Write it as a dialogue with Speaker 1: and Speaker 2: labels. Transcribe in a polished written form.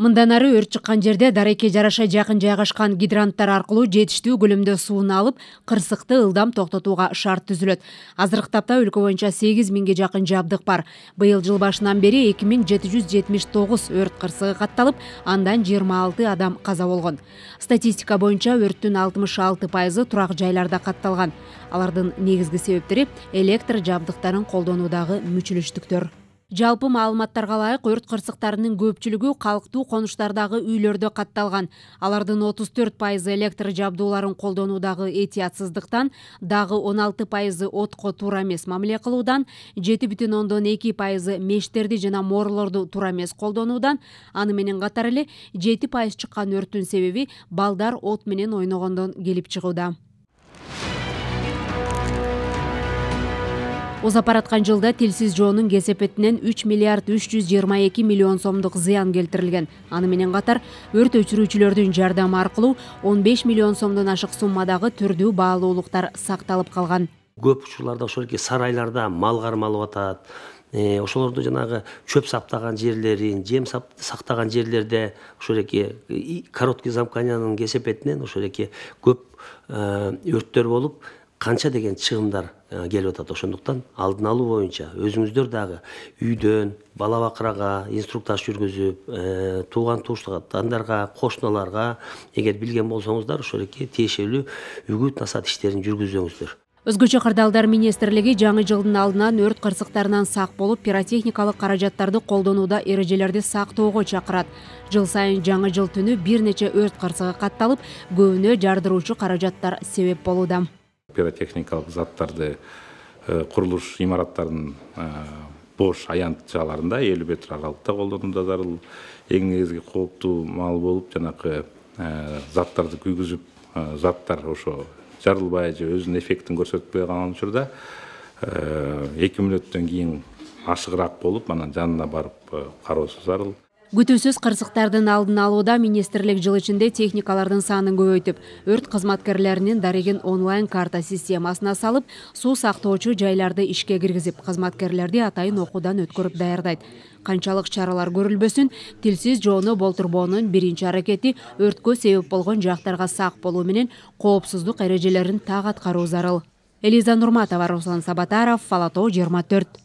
Speaker 1: Мындан ары өрт чыккан жерде дарекке жараша жакын жайгашкан гидранттар аркылуу жетиштүү көлөмдө сууну алып, кырсыкты ылдам токтотууга шарт түзүлөт. Азыркы тапта өлкө боюнча 8000ге жакын жабдык бар. Быйыл жыл башынан бери 2779 өрт кырсыгы катталып, андан 26 адам каза болгон. Статистика боюнча өрттүн 66% турак жайларда катталган. Алардын негизги себептери электр жабдыктарын колдонуудагы мүчүлүштүктөр. Жалпы маалыматтарга ылайык өрт кырсыктарынын көпчүлүгү калктуу конуштардагы үйлөрдө катталган. Алардын 34% электр жабдууларын колдонуудагы этиятсыздыктан, дагы 16% отко туура эмес мамиле кылуудан, 7,2% мештерди жана морлорду туура эмес колдонуудан, аны менен катар эле 7% чыккан өрттүн себеби балдар от менен ойногондон келип чыгууда. Узап аткан жылда тилсиз жоонун кесепетинен 3 миллиард 322 миллион сомдук зыян келтирилген. Аны менен катар өрт өчүрүүчүлөрдүн жардамы аркылуу 15 миллион сомдон ашык суммадагы түрдүү баалуулуктар сакталып калган.
Speaker 2: Көп учурларда ошол эле сарайларда мал кармалып атат. Ошолорду жанагы чөп саптаган жерлерин, жем сактаган жерлерде ошол эле короткий замканиянын кесепетинен ошол эле көп өрттөр болуп, канча деген чыгымдар келип атат. Ошондуктан алдын алуу боюнча өзүңүздөр дагы үйдөн бала бакырага инструктаж жүргүзүп, тууган туштандарга, кошуналарга эгер билген болсоңуздар ошол эле тиешелүү үгүт насаат иштерин жүргүзөңүздөр.
Speaker 1: Өзгөчө кырдаалдар министрлиги жаңы жылдын алдынан өрт кырсыктарынан сак болуп, пиротехникалык каражаттарды колдонууда эрежелерди сактоого чакырат. Жыл сайын жаңы жыл түнү бир нече өрт кырсыгы катталып, көбүнө жардыруучу каражаттар себеп болууда.
Speaker 3: Пиротехникалык заттарды курулуш имараттарынын бош аянтчаларында 50 метр аралыкта колдонууда зарыл. Эң негизги кооптуу мал болуп, жанакы заттарды күйгүзүп, заттар ошо жарылбай же өзүнүн эффектин көрсөтпөй калган учурда 2 мүнөттөн кийин ашыгыраак болуп, анан жанына барып кароосу зарыл.
Speaker 1: Күтүүсүз кырсыктардын алдын алууда министрлик жыл ичинде техникалардын санын көбөйтүп, өрт кызматкерлеринин дарегин онлайн карта системасына салып, суу сактоочу жайларды ишке киргизип, кызматкерлерди атайын окуудан өткөрүп даярдайт. Канчалык чаралар көрүлбөсүн, тилсиз жоону болтурбоонун биринчи аракети өрткө себеп болгон жактарга сак болуу менен коопсуздук эрежелерин так аткаруу зарыл. Элиза Нурматова, Руслан Сабатаров, Ала Тоо 24.